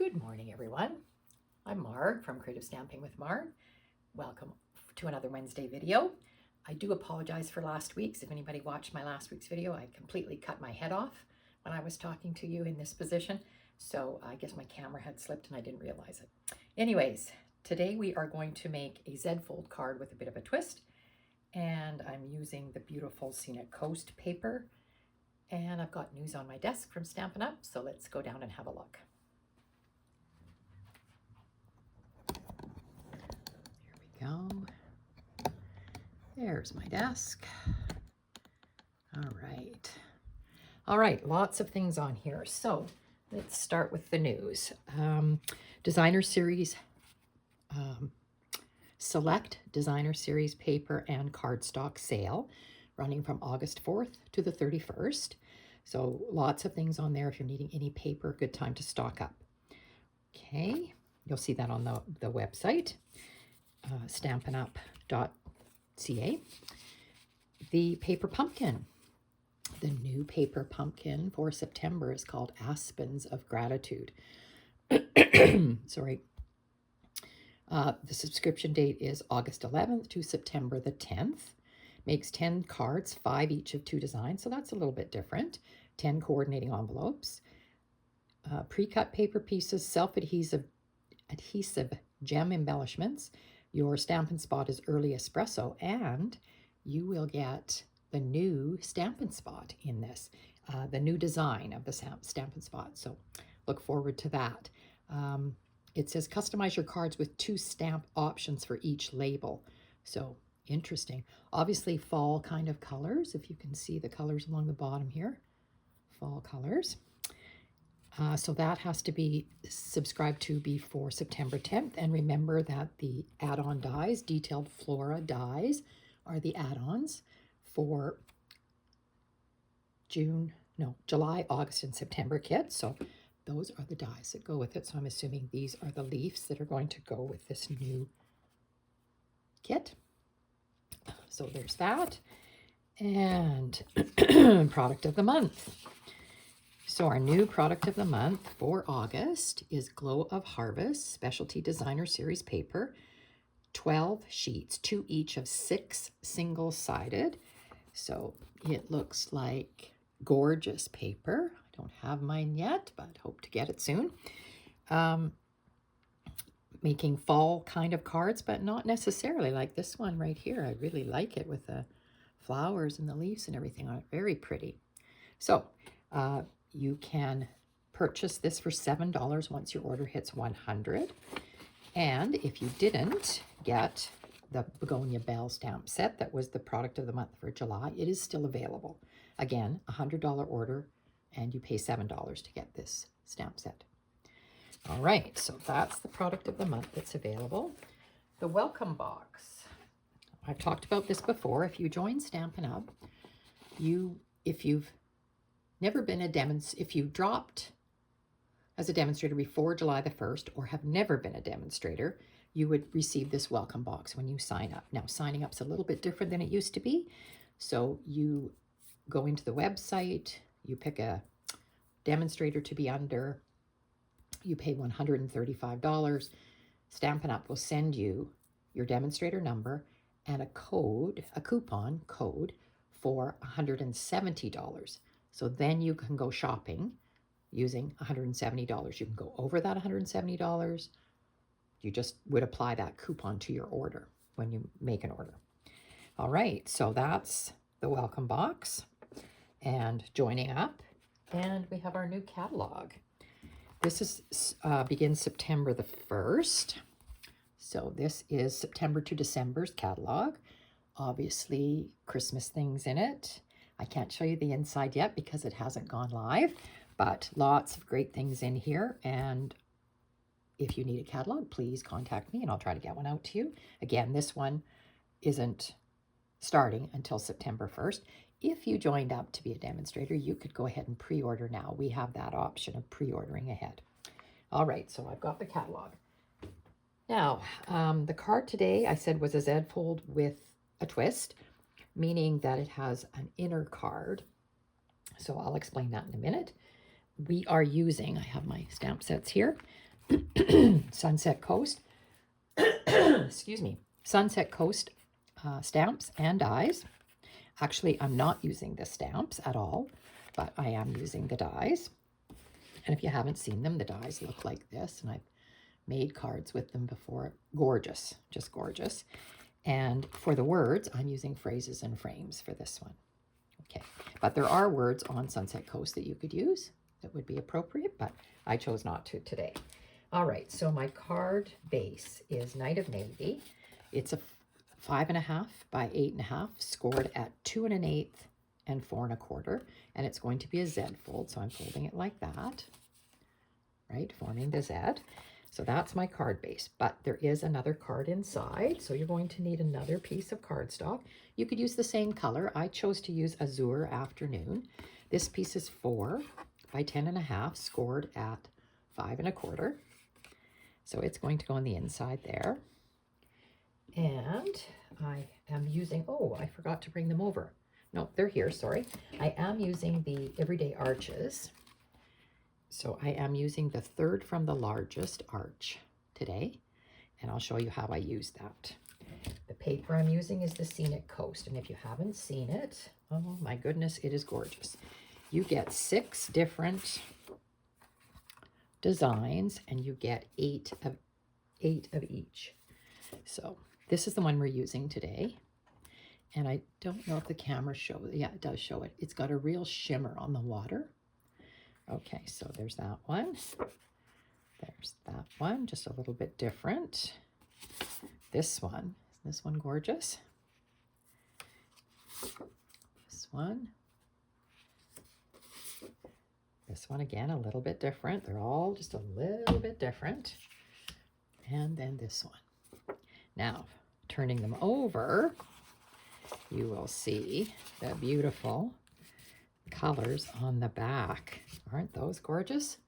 Good morning, everyone. I'm Marg from Creative Stamping with Marg. Welcome to another Wednesday video. I do apologize for last week's. If anybody watched my last week's video, I completely cut my head off when I was talking to you in this position. So I guess my camera had slipped and I didn't realize it. Anyways, today we are going to make a Z-fold card with a bit of a twist. And I'm using the beautiful Scenic Coast paper. And I've got news on my desk from Stampin' Up, so let's go down and have a look. Go. There's my desk. All right, lots of things on here. So let's start with the news. Designer Series, Select Designer Series paper and cardstock sale running from August 4th to the 31st. So lots of things on there. If you're needing any paper, good time to stock up. Okay, you'll see that on the website. stampinup.ca. The paper pumpkin. The new paper pumpkin for September is called Aspens of Gratitude. Sorry. The subscription date is August 11th to September the 10th. Makes 10 cards, 5 each of 2 designs, so that's a little bit different. 10 coordinating envelopes. Pre-cut paper pieces, self-adhesive gem embellishments. Your Stampin' Spot is early espresso, and you will get the new Stampin' Spot in this, the new design of the Stampin' Spot. So look forward to that. It says customize your cards with 2 stamp options for each label. So interesting. Obviously fall kind of colors, if you can see the colors along the bottom here. Fall colors. So that has to be subscribed to before September 10th. And remember that the add-on dies, detailed flora dies, are the add-ons for July, August, and September kits. So those are the dies that go with it. So I'm assuming these are the leaves that are going to go with this new kit. So there's that. And product of the month. So our new product of the month for August is Glow of Harvest Specialty Designer Series paper. 12 sheets, 2 each of 6 single-sided. So it looks like gorgeous paper. I don't have mine yet, but hope to get it soon. Making fall kind of cards, but not necessarily like this one right here. I really like it with the flowers and the leaves and everything on it. Very pretty. So you can purchase this for $7 once your order hits 100. And if you didn't get the Begonia Bell stamp set that was the product of the month for July, it is still available. Again, $100 order, and you pay $7 to get this stamp set. All right, so that's the product of the month that's available. The welcome box. I've talked about this before. If you join Stampin' Up, if you've never been if you dropped as a demonstrator before July the 1st or have never been a demonstrator, you would receive this welcome box when you sign up. Now, signing up's a little bit different than it used to be. So you go into the website, you pick a demonstrator to be under, you pay $135. Stampin' Up will send you your demonstrator number and a coupon code for $170. So then you can go shopping using $170. You can go over that $170. You just would apply that coupon to your order when you make an order. All right, so that's the welcome box and joining up. And we have our new catalog. This begins September the 1st. So this is September to December's catalog. Obviously, Christmas things in it. I can't show you the inside yet because it hasn't gone live, but lots of great things in here. And if you need a catalog, please contact me and I'll try to get one out to you. Again, this one isn't starting until September 1st. If you joined up to be a demonstrator, you could go ahead and pre-order now. We have that option of pre-ordering ahead. All right, so I've got the catalog. Now, the card today I said was a Z-fold with a twist, meaning that it has an inner card. So I'll explain that in a minute. We are using, I have my stamp sets here, Sunset Coast, excuse me, Sunset Coast stamps and dies. Actually, I'm not using the stamps at all, but I am using the dies. And if you haven't seen them, the dies look like this, and I've made cards with them before. Gorgeous, just gorgeous. And for the words, I'm using phrases and frames for this one. Okay, but there are words on Sunset Coast that you could use that would be appropriate, but I chose not to today. All right, so my card base is Night of Navy. It's a 5.5 by 8.5, scored at 2 1/8 and 4 1/4, and it's going to be a Z fold, so I'm folding it like that, right, forming the Z. So that's my card base, but there is another card inside, so you're going to need another piece of cardstock. You could use the same color. I chose to use Azure Afternoon. This piece is 4 by 10.5, scored at 5 1/4. So it's going to go on the inside there. And I am using, oh, I forgot to bring them over. No, they're here, sorry. I am using the Everyday Arches. So I am using the third from the largest arch today, and I'll show you how I use that. The paper I'm using is the Scenic Coast, and if you haven't seen it, oh my goodness, it is gorgeous. You get 6 different designs, and you get 8 of each. So this is the one we're using today, and I don't know if the camera shows it. Yeah, it does show it. It's got a real shimmer on the water. Okay, so there's that one. There's that one, just a little bit different. This one, isn't this one gorgeous? This one. This one again, a little bit different. They're all just a little bit different. And then this one. Now, turning them over, you will see the beautiful colors on the back. Aren't those gorgeous?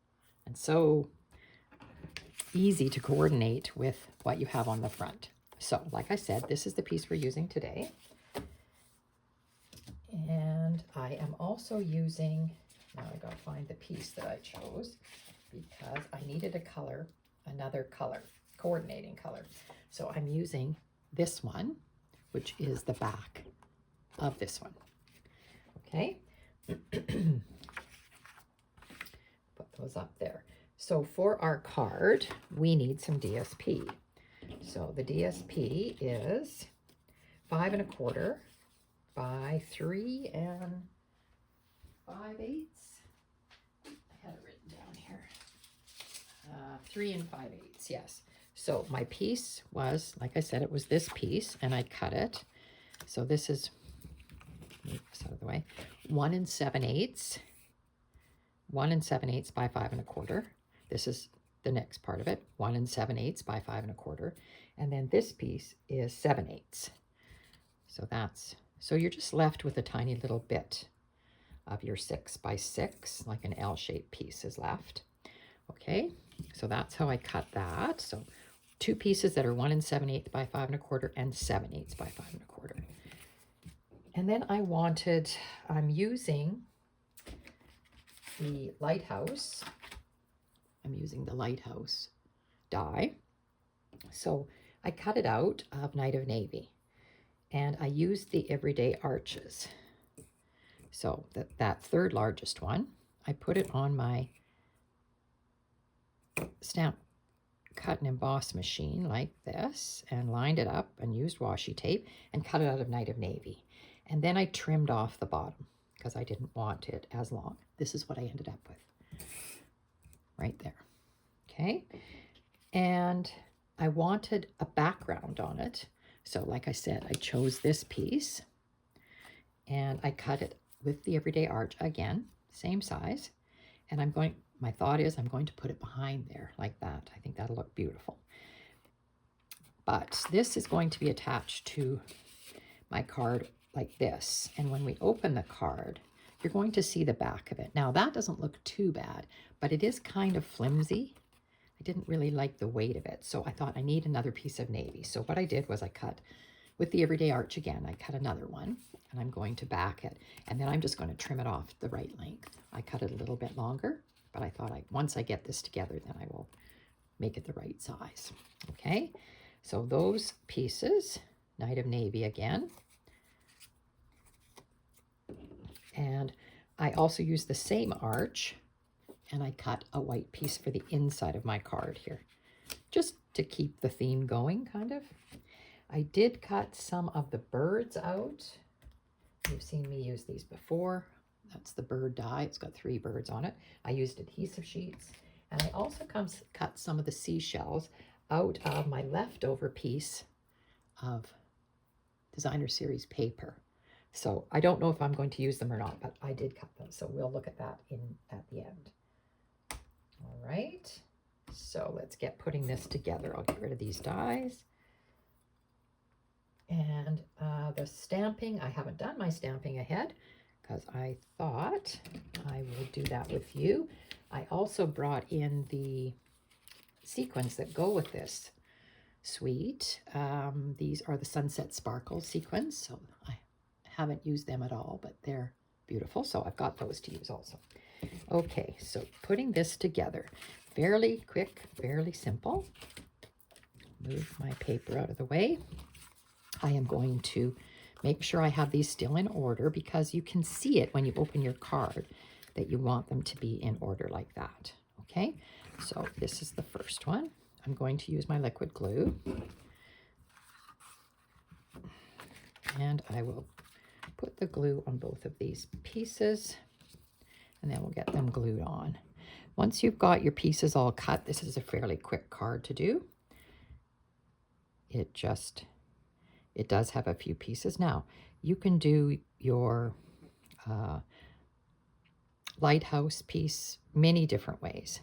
And so easy to coordinate with what you have on the front. So, like I said, this is the piece we're using today. And I am also using, now I gotta find the piece that I chose because I needed a color, another color, coordinating color. So I'm using this one, which is the back of this one. Okay. Put those up there. So for our card, we need some DSP. So the DSP is 5 1/4 by 3 5/8. I had it written down here. 3 5/8, yes. So my piece was, like I said, it was this piece, and I cut it. So this is, move this out of the way, 1 7/8. 1 7/8 by 5 1/4. This is the next part of it, 1 7/8 by 5 1/4. And then this piece is 7/8. So that's, so you're just left with a tiny little bit of your 6 by 6, like an L-shaped piece is left. Okay, so that's how I cut that. So 2 pieces that are 1 7/8 by 5 1/4 and 7/8 by 5 1/4. And then I'm using the Lighthouse. I'm using the Lighthouse die. So I cut it out of Night of Navy, and I used the Everyday Arches. So that third largest one, I put it on my stamp cut and emboss machine like this, and lined it up and used washi tape and cut it out of Night of Navy. And then I trimmed off the bottom because I didn't want it as long. This is what I ended up with right there. Okay, and I wanted a background on it. So like I said, I chose this piece and I cut it with the Everyday Arch again, same size. And my thought is I'm going to put it behind there like that. I think that'll look beautiful. But this is going to be attached to my card like this. And when we open the card, you're going to see the back of it. Now that doesn't look too bad, but it is kind of flimsy. I didn't really like the weight of it. So I thought I need another piece of navy. So what I did was I cut with the Everyday Arch again. I cut another one and I'm going to back it. And then I'm just going to trim it off the right length. I cut it a little bit longer, but I thought once I get this together, then I will make it the right size. Okay, so those pieces, Night of Navy again. And I also use the same arch, and I cut a white piece for the inside of my card here, just to keep the theme going, kind of. I did cut some of the birds out. You've seen me use these before. That's the bird die. It's got 3 birds on it. I used adhesive sheets. And I also cut some of the seashells out of my leftover piece of Designer Series paper. So I don't know if I'm going to use them or not, but I did cut them. So we'll look at that at the end. All right. So let's get putting this together. I'll get rid of these dies. And the stamping, I haven't done my stamping ahead because I thought I will do that with you. I also brought in the sequins that go with this suite. These are the Sunset Sparkle sequins, so I haven't used them at all, but they're beautiful, so I've got those to use also. Okay, so putting this together, fairly quick, fairly simple. Move my paper out of the way. I am going to make sure I have these still in order, because you can see it when you open your card that you want them to be in order like that. Okay, so this is the first one. I'm going to use my liquid glue, and I will put the glue on both of these pieces, and then we'll get them glued on. Once you've got your pieces all cut, this is a fairly quick card to do. It does have a few pieces. Now, you can do your lighthouse piece many different ways.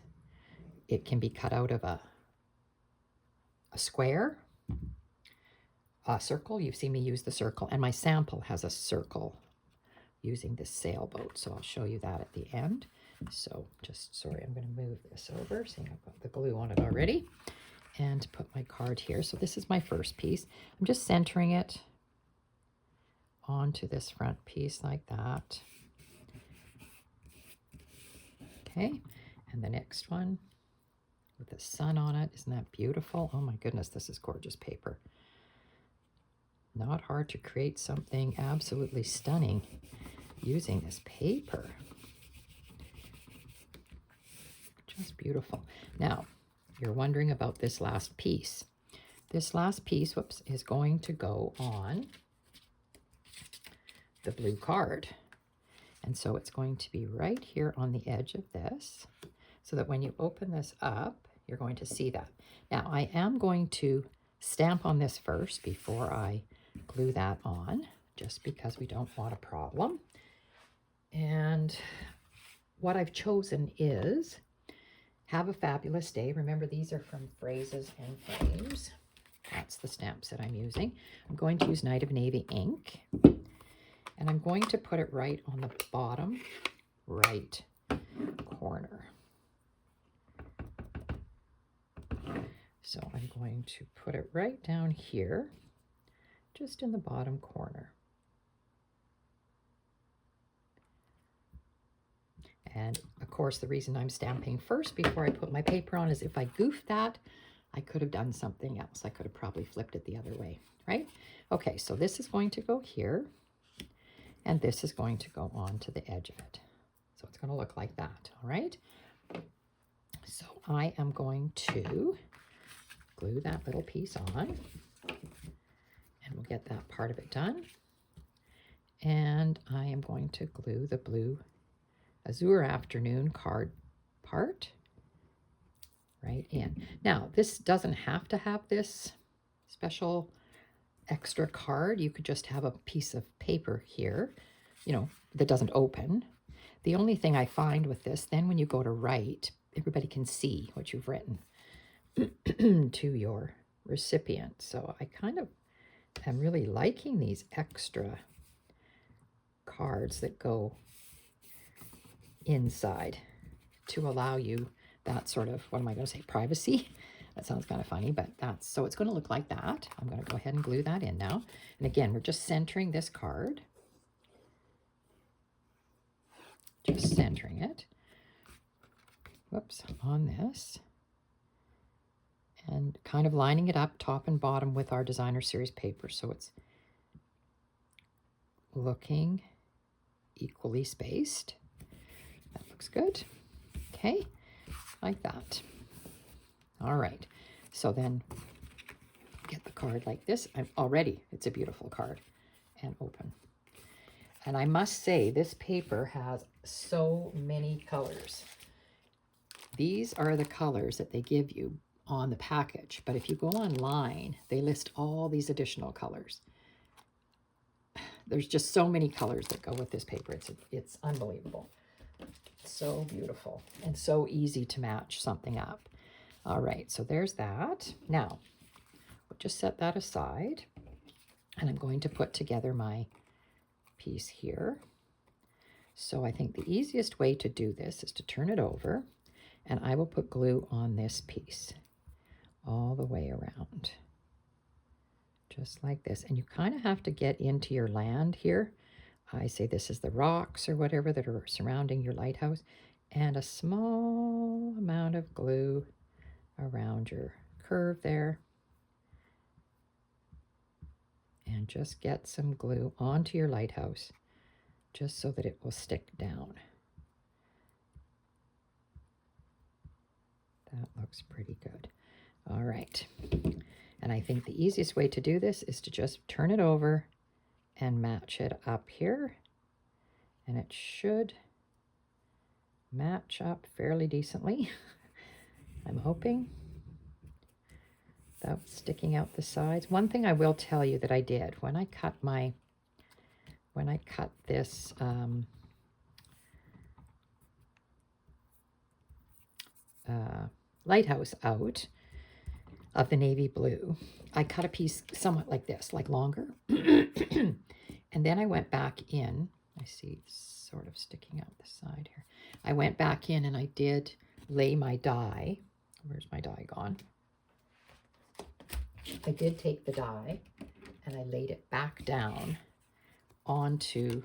It can be cut out of a square, a circle. You've seen me use the circle, and my sample has a circle using this sailboat, so I'll show you that at the end. So sorry, I'm going to move this over, seeing I've got the glue on it already, and put my card here. So this is my first piece. I'm just centering it onto this front piece like that. Okay, and the next one with the sun on it. Isn't that beautiful? Oh my goodness, this is gorgeous paper. Not hard to create something absolutely stunning using this paper. Just beautiful. Now, you're wondering about this last piece. This last piece, whoops, is going to go on the blue card. And so it's going to be right here on the edge of this, so that when you open this up, you're going to see that. Now, I am going to stamp on this first before I glue that on, just because we don't want a problem. And what I've chosen is Have a Fabulous Day. Remember, these are from Phrases and Frames. That's the stamps that I'm using. I'm going to use Night of Navy ink, and I'm going to put it right on the bottom right corner. So I'm going to put it right down here, just in the bottom corner. And of course, the reason I'm stamping first before I put my paper on is if I goofed that, I could have done something else. I could have probably flipped it the other way, right? Okay, so this is going to go here, and this is going to go on to the edge of it. So it's going to look like that, all right? So I am going to glue that little piece on, and we'll get that part of it done. And I am going to glue the blue Azure Afternoon card part right in. Now, this doesn't have to have this special extra card. You could just have a piece of paper here, you know, that doesn't open. The only thing I find with this, then when you go to write, everybody can see what you've written to your recipient. So I kind of am really liking these extra cards that go inside to allow you that sort of, what am I going to say, privacy? That sounds kind of funny, but that's, so it's going to look like that. I'm going to go ahead and glue that in now. And again, we're just centering this card. Just centering it. Whoops, on this. and kind of lining it up top and bottom with our designer series paper so it's looking equally spaced. That looks good. Okay, like that. All right, so then get the card like this. It's a beautiful card, and open. And I must say, this paper has so many colors. These are the colors that they give you on the package, but if you go online, they list all these additional colors. There's just so many colors that go with this paper. It's unbelievable. So beautiful and so easy to match something up. All right, so there's that. Now, we'll just set that aside, and I'm going to put together my piece here. So I think the easiest way to do this is to turn it over, and I will put glue on this piece all the way around. Just like this. And you kind of have to get into your land here. I say this is the rocks or whatever that are surrounding your lighthouse, and a small amount of glue around your curve there. And just get some glue onto your lighthouse just so that it will stick down. That looks pretty good. All right. And I think the easiest way to do this is to just turn it over and match it up here. And it should match up fairly decently. I'm hoping. Without sticking out the sides. One thing I will tell you that I did when I cut this lighthouse out of the navy blue, I cut a piece somewhat like this, like longer. And then I went back in. I see it's sort of sticking out the side here. I went back in and I did lay my die. Where's my die gone? I did take the die and I laid it back down onto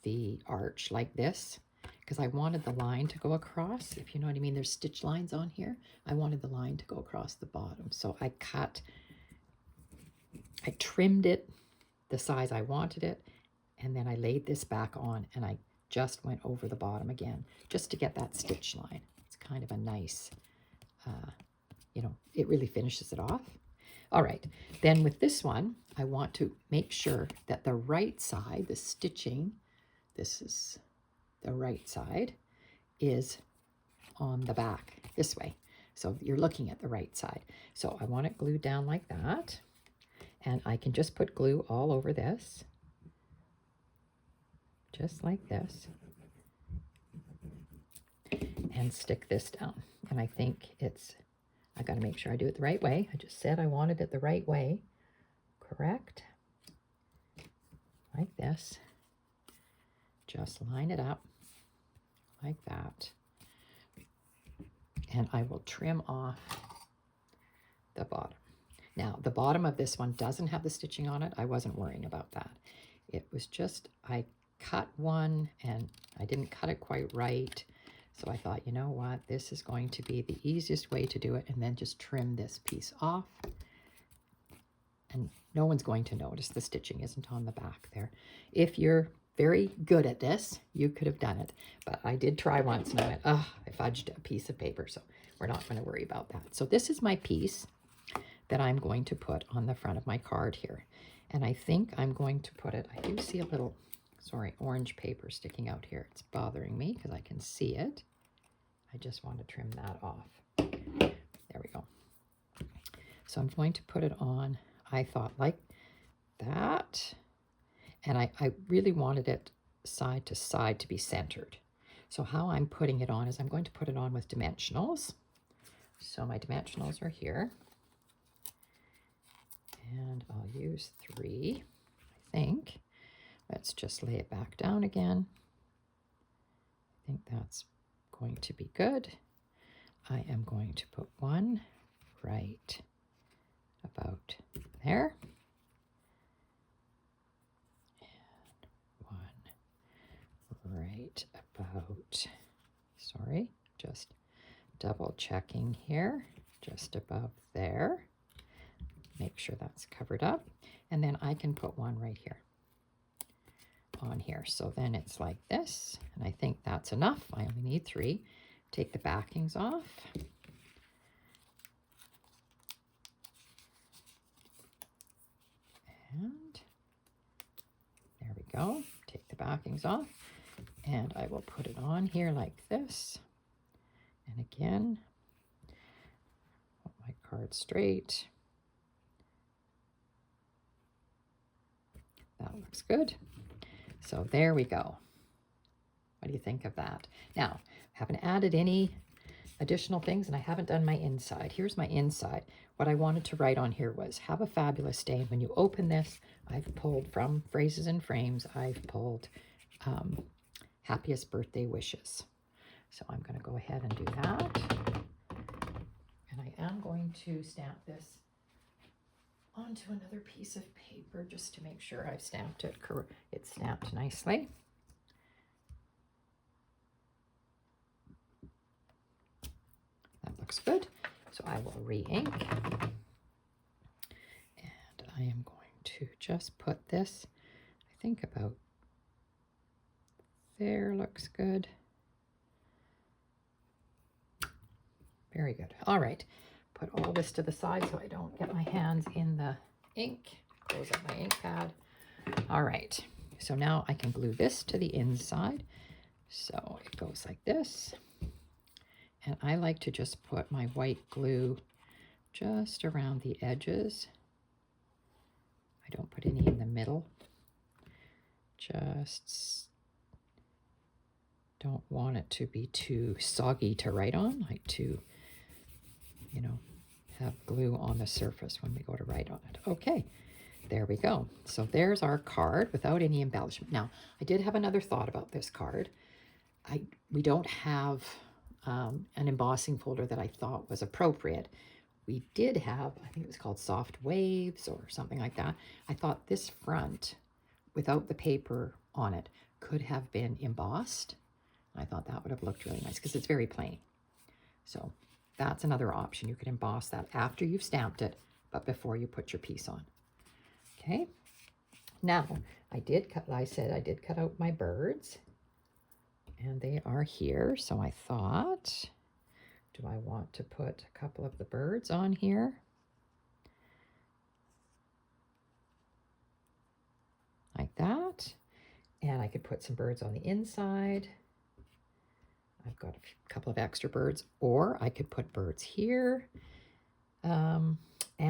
the arch like this, because I wanted the line to go across, if you know what I mean. There's stitch lines on here. I wanted the line to go across the bottom. So I trimmed it the size I wanted it, and then I laid this back on and I just went over the bottom again just to get that stitch line. It's kind of a nice, it really finishes it off. All right, then with this one, I want to make sure that the right side, the stitching, this is the right side, is on the back this way. So you're looking at the right side. So I want it glued down like that. And I can just put glue all over this, just like this, and stick this down. And I think I got to make sure I do it the right way. I just said I wanted it the right way, correct? Like this. Just line it up like that. And I will trim off the bottom. Now, the bottom of this one doesn't have the stitching on it. I wasn't worrying about that. It was just, I cut one and I didn't cut it quite right. So I thought, you know what, this is going to be the easiest way to do it, and then just trim this piece off. And no one's going to notice the stitching isn't on the back there. If you're very good at this, you could have done it. But I did try once and I went, oh, I fudged a piece of paper, so we're not going to worry about that. So this is my piece that I'm going to put on the front of my card here. And I think I'm going to put it, I do see a little, orange paper sticking out here. It's bothering me because I can see it. I just want to trim that off. There we go. So I'm going to put it on, I thought, like that. And I really wanted it side to side to be centered. So how I'm putting it on is I'm going to put it on with dimensionals. So my dimensionals are here. And I'll use 3, I think. Let's just lay it back down again. I think that's going to be good. I am going to put one right about there. And one right about, just double checking here, just above there. Make sure that's covered up. And then I can put one right here on here. So then it's like this, and I think that's enough. I only need 3. Take the backings off. And there we go. Take the backings off, and I will put it on here like this. And again, put my card straight. That looks good. So there we go. What do you think of that? Now, I haven't added any additional things, and I haven't done my inside. Here's my inside. What I wanted to write on here was, have a fabulous day. And when you open this, I've pulled from Phrases and Frames, I've pulled happiest birthday wishes. So I'm going to go ahead and do that. And I am going to stamp this onto another piece of paper just to make sure I've stamped it. It's stamped nicely. That looks good. So I will re-ink. And I am going to just put this, I think about there, looks good. Very good. All right. Put all this to the side so I don't get my hands in the ink. Close up my ink pad. All right. So now I can glue this to the inside. So it goes like this. And I like to just put my white glue just around the edges. I don't put any in the middle. Just don't want it to be too soggy to write on. Like to, you know, have glue on the surface when we go to write on it. Okay, there we go. So there's our card without any embellishment. Now, I did have another thought about this card. We don't have an embossing folder that I thought was appropriate. We did have, I think it was called Soft Waves or something like that. I thought this front, without the paper on it, could have been embossed. I thought that would have looked really nice because it's very plain. So that's another option. You could emboss that after you've stamped it, but before you put your piece on. Okay. Now, I did cut out my birds, and they are here. So I thought, do I want to put a couple of the birds on here? Like that. And I could put some birds on the inside. I've got a couple of extra birds, or I could put birds here. And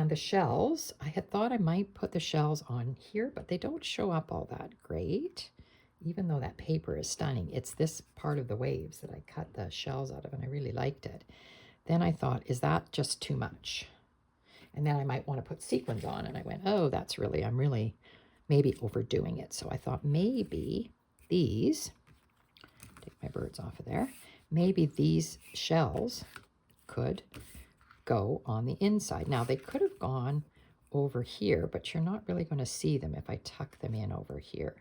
the shells, I had thought I might put the shells on here, but they don't show up all that great, even though that paper is stunning. It's this part of the waves that I cut the shells out of, and I really liked it. Then I thought, is that just too much? And then I might want to put sequins on, and I went, oh, I'm really maybe overdoing it. So I thought maybe these, take my birds off of there, maybe these shells could go on the inside. Now, they could have gone over here, but you're not really going to see them if I tuck them in over here.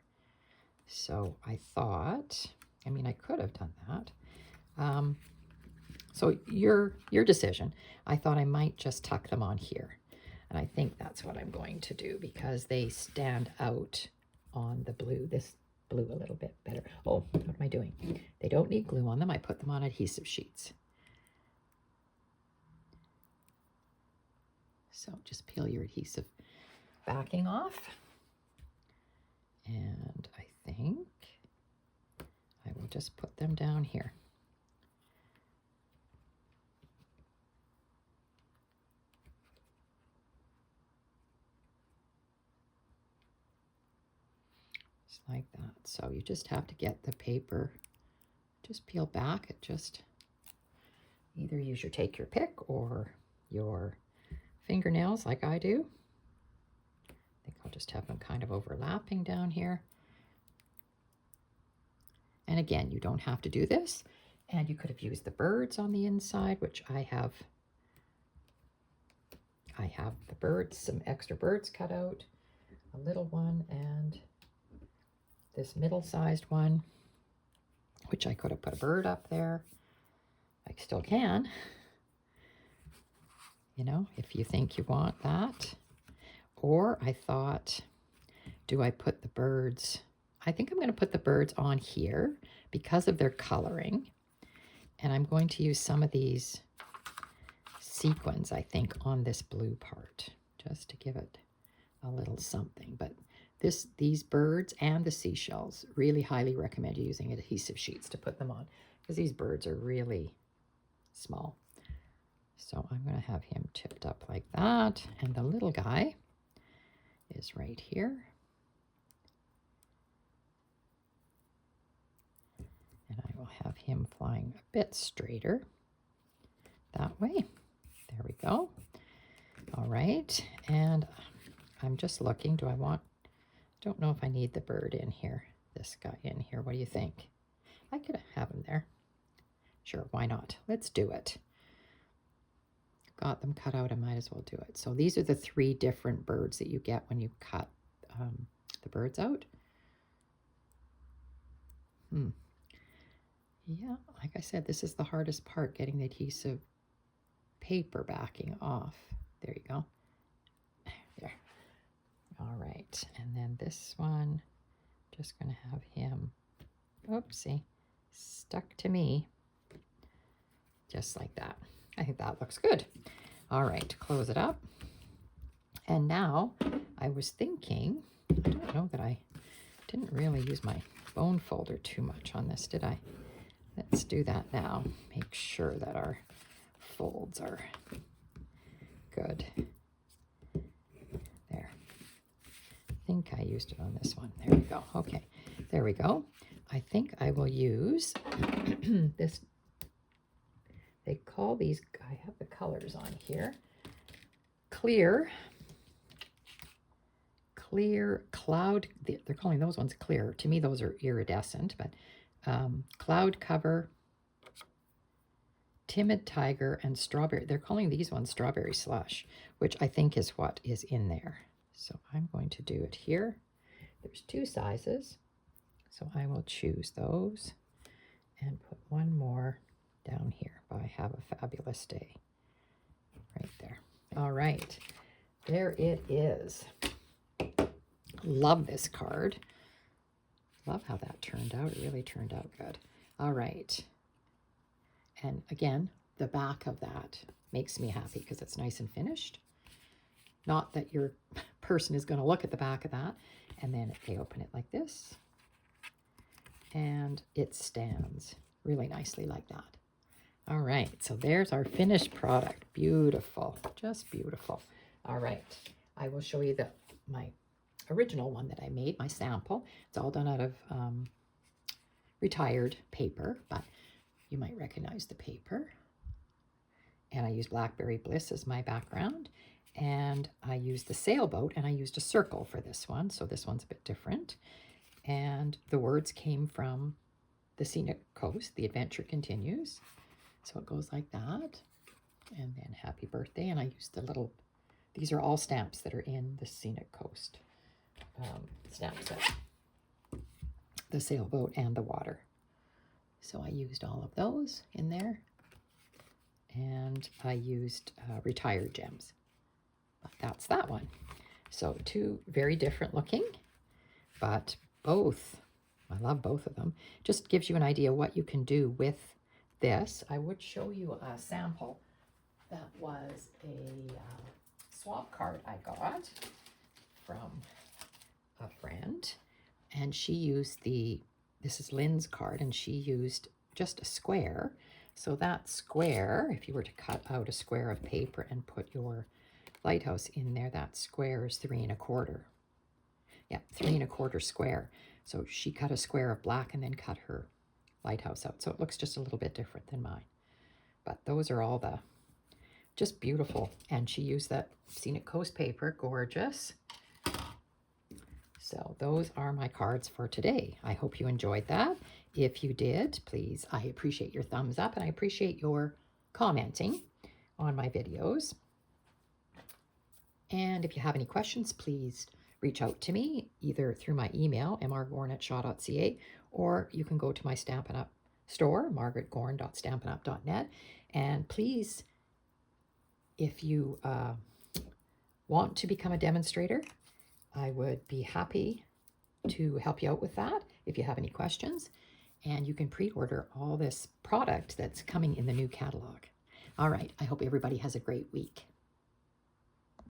So I thought, I mean, I could have done that. So your decision. I thought I might just tuck them on here. And I think that's what I'm going to do because they stand out on the blue. This blue a little bit better. Oh, what am I doing? They don't need glue on them. I put them on adhesive sheets. So just peel your adhesive backing off. And I think I will just put them down here. Just like that. So you just have to get the paper, just peel back. It just either take your pick or your fingernails like I do. I think I'll just have them kind of overlapping down here. And again, you don't have to do this. And you could have used the birds on the inside, which I have the birds, some extra birds cut out, a little one and this middle-sized one, which I could have put a bird up there. I still can, you know, if you think you want that. Or I thought, do I put the birds? I think I'm going to put the birds on here because of their coloring. And I'm going to use some of these sequins, I think, on this blue part, just to give it a little something. But these birds and the seashells, really highly recommend using adhesive sheets to put them on, because these birds are really small. So I'm going to have him tipped up like that, and the little guy is right here. And I will have him flying a bit straighter that way. There we go. All right, and I'm just looking, don't know if I need the bird in here, this guy in here. What do you think? I could have him there. Sure, why not? Let's do it. Got them cut out, I might as well do it. So these are the 3 different birds that you get when you cut the birds out. Yeah, like I said, this is the hardest part, getting the adhesive paper backing off. There you go. There. All right, and then this one, just going to have him, oopsie, stuck to me, just like that. I think that looks good. All right, close it up. And now I was thinking, I don't know that I didn't really use my bone folder too much on this, did I? Let's do that now. Make sure that our folds are good. There. I think I used it on this one. There we go. Okay, there we go. I think I will use this. They call these, I have the colors on here, clear cloud, they're calling those ones clear. To me, those are iridescent, but cloud cover, timid tiger, and strawberry. They're calling these ones strawberry slush, which I think is what is in there. So I'm going to do it here. There's 2 sizes, so I will choose those and put one more down here by Have a Fabulous Day. Right there. All right. There it is. Love this card. Love how that turned out. It really turned out good. All right. And again, the back of that makes me happy because it's nice and finished. Not that your person is going to look at the back of that. And then they open it like this. And it stands really nicely like that. All right, so there's our finished product. Beautiful, just beautiful. All right, I will show you my original one that I made, my sample. It's all done out of retired paper, but you might recognize the paper. And I used Blackberry Bliss as my background. And I used the sailboat, and I used a circle for this one. So this one's a bit different. And the words came from the Scenic Coast, The Adventure Continues. So it goes like that. And then Happy Birthday. And I used the little, these are all stamps that are in the Scenic Coast stamp set. The sailboat and the water. So I used all of those in there. And I used retired gems. But that's that one. So 2 very different looking, but both, I love both of them. Just gives you an idea what you can do with this. I would show you a sample that was a swap card I got from a friend, and she used this is Lynn's card, and she used just a square. So that square, if you were to cut out a square of paper and put your lighthouse in there, that square is 3 1/4. Yeah, 3 1/4 square. So she cut a square of black and then cut her lighthouse out. So it looks just a little bit different than mine. But those are all just beautiful. And she used that Scenic Coast paper, gorgeous. So those are my cards for today. I hope you enjoyed that. If you did, please, I appreciate your thumbs up, and I appreciate your commenting on my videos. And if you have any questions, please reach out to me either through my email, mrgorn@shaw.ca, or you can go to my Stampin' Up! store, margaretgorn.stampinup.net. And please, if you want to become a demonstrator, I would be happy to help you out with that if you have any questions. And you can pre-order all this product that's coming in the new catalog. All right, I hope everybody has a great week.